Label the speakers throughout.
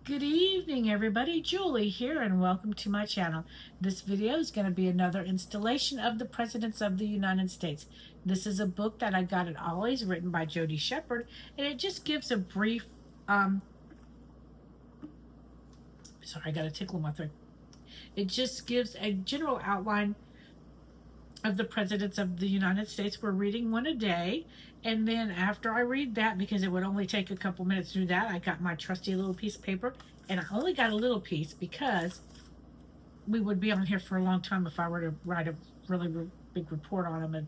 Speaker 1: Good evening, everybody. Julie here, and welcome to my channel. This video is going to be another installation of the Presidents of the United States. This is a book that I got at Ollie's, written by Jody Shepard, and it just gives a brief, sorry, I got a tickle in my throat. It just gives a general outline of the Presidents of the United States. We're reading one a day, and then after I read that, because it would only take a couple minutes to do that, I got my trusty little piece of paper, and I only got a little piece because we would be on here for a long time if I were to write a really big report on them. And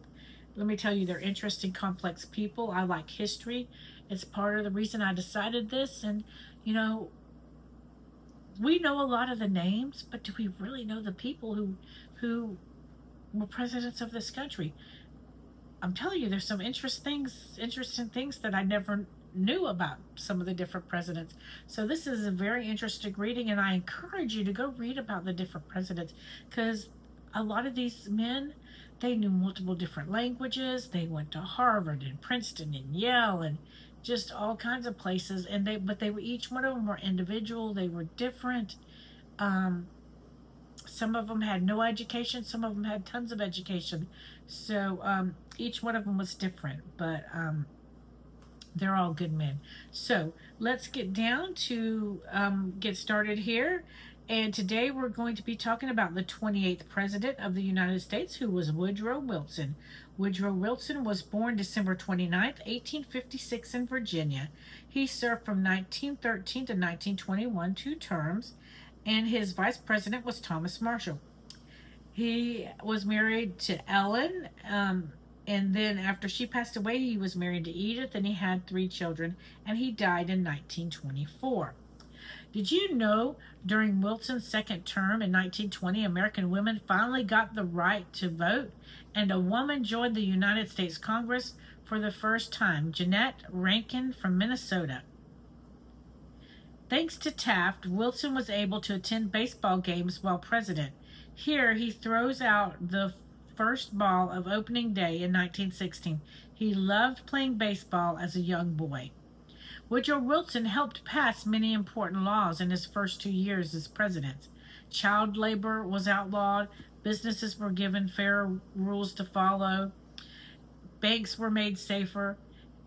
Speaker 1: let me tell you, they're interesting, complex people. I like history. It's part of the reason I decided this. And you know, we know a lot of the names, but do we really know the people who were presidents of this country? I'm telling you, there's some interesting things that I never knew about some of the different presidents. So this is a very interesting reading, and I encourage you to go read about the different presidents, because a lot of these men, they knew multiple different languages. They went to Harvard and Princeton and Yale and just all kinds of places, and they were, each one of them were individual. They were different. Some of them had no education, some of them had tons of education. So each one of them was different, but they're all good men. So let's get down to get started here. And today we're going to be talking about the 28th President of the United States, who was Woodrow Wilson. Woodrow Wilson was born December 29th, 1856 in Virginia. He served from 1913 to 1921, 2 terms, and his vice president was Thomas Marshall. He was married to Ellen, and then after she passed away, he was married to Edith, and he had 3 children, and he died in 1924. Did you know during Wilson's second term in 1920, American women finally got the right to vote, and a woman joined the United States Congress for the first time, Jeannette Rankin from Minnesota. Thanks to Taft, Wilson was able to attend baseball games while president. Here, he throws out the first ball of opening day in 1916. He loved playing baseball as a young boy. Woodrow Wilson helped pass many important laws in his first 2 years as president. Child labor was outlawed, businesses were given fair rules to follow, banks were made safer.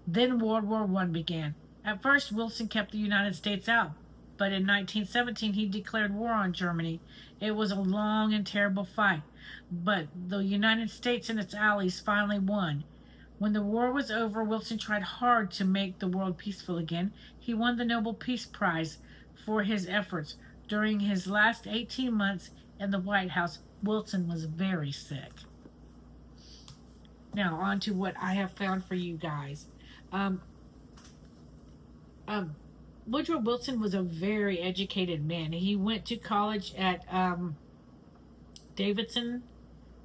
Speaker 1: Then World War I began. At first, Wilson kept the United States out, but in 1917 he declared war on Germany. It was a long and terrible fight, but the United States and its allies finally won. When the war was over, Wilson tried hard to make the world peaceful again. He won the Nobel Peace Prize for his efforts. During his last 18 months in the White House, Wilson was very sick. Now, on to what I have found for you guys. Woodrow Wilson was a very educated man. He went to college at Davidson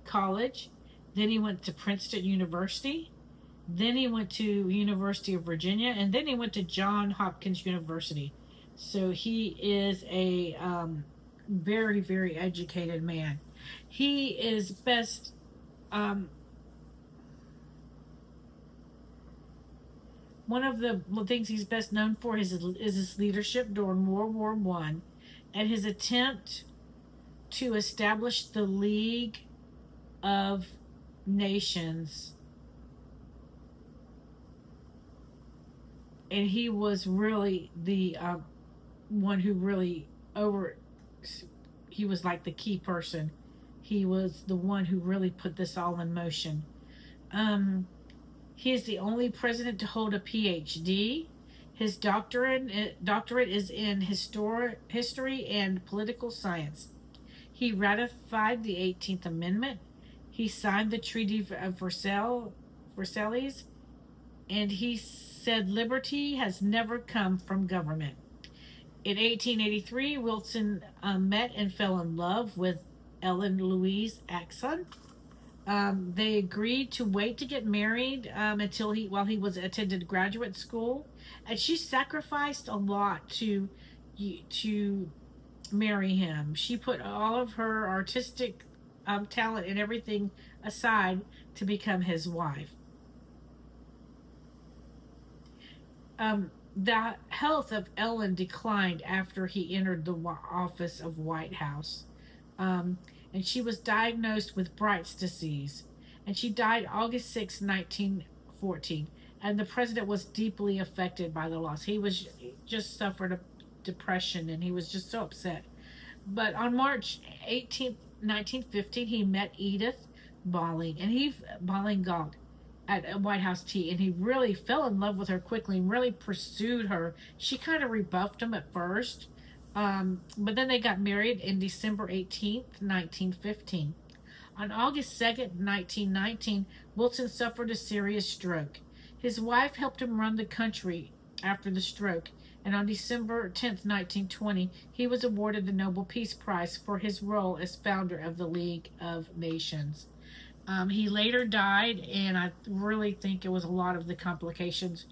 Speaker 1: College. Then he went to Princeton University. Then he went to University of Virginia, and then he went to Johns Hopkins University. So he is a very, very educated man. He is best one of the things he's best known for is his leadership during World War I and his attempt to establish the League of Nations. And he was really the one who really he was like the key person. He was the one who really put this all in motion. He is the only president to hold a PhD. His doctorate is in history and political science. He ratified the 18th Amendment. He signed the Treaty of Versailles, and he said liberty has never come from government. In 1883, Wilson met and fell in love with Ellen Louise Axon. They agreed to wait to get married while he was attended graduate school, and she sacrificed a lot to marry him. She put all of her artistic talent and everything aside to become his wife. the health of Ellen declined after he entered the office of White House. Um, and she was diagnosed with Bright's disease. And she died August 6, 1914. And the president was deeply affected by the loss. He was just suffered a depression and he was just so upset. But on March 18th, 1915, he met Edith Balling at a White House tea, and he really fell in love with her quickly and really pursued her. She kind of rebuffed him at first, but then they got married in December 18th, 1915. On August 2nd, 1919, Wilson suffered a serious stroke. His wife helped him run the country after the stroke, and on December 10th, 1920, he was awarded the Nobel Peace Prize for his role as founder of the League of Nations. He later died, and I really think it was a lot of the complications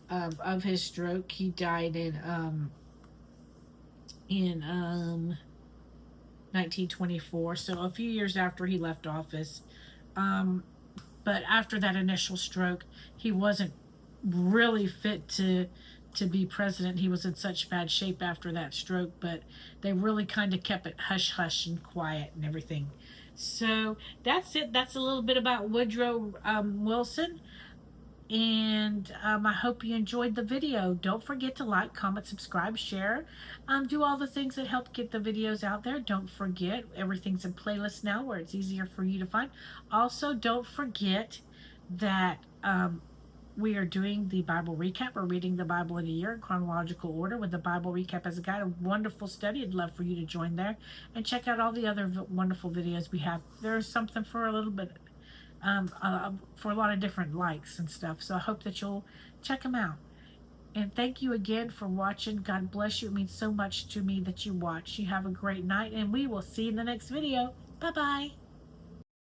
Speaker 1: of his stroke. He died in 1924, so a few years after he left office. Um, but after that initial stroke, he wasn't really fit to be president. He was in such bad shape after that stroke, but they really kind of kept it hush hush and quiet and everything. So that's it. That's a little bit about Woodrow Wilson. And I hope you enjoyed the video. Don't forget to like, comment, subscribe, share. Do all the things that help get the videos out there. Don't forget, everything's in playlists now where it's easier for you to find. Also, don't forget that we are doing the Bible recap. We're reading the Bible in a year in chronological order with the Bible recap as a guide. A wonderful study. I'd love for you to join there and check out all the other wonderful videos we have. There's something for a little bit, for a lot of different likes and stuff. So I hope that you'll check them out. And thank you again for watching. God bless you. It means so much to me that you watch. You have a great night, and we will see you in the next video. Bye-bye.